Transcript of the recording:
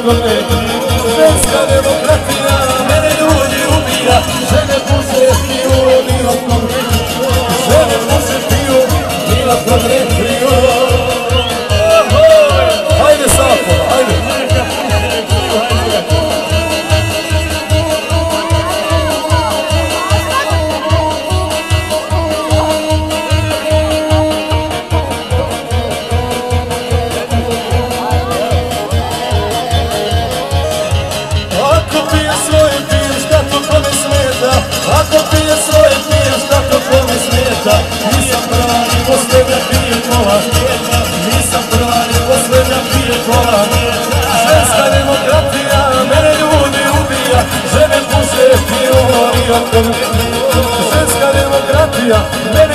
oko me. Ženska demokratija, mene ljudi ubija, žene puše piju, ni oko me. Žene puše piju, ni oko me piju. Hajde Safo, hajde. Ako pije svoje pije, šta to kome smeta? Nisam prva ni posljednja pije pola. Nisam prva ni posljednja pije pola. Ženska demokratija, mene ljudi ubija, žene puše piju, ni oko me. Ženska demokratija, mene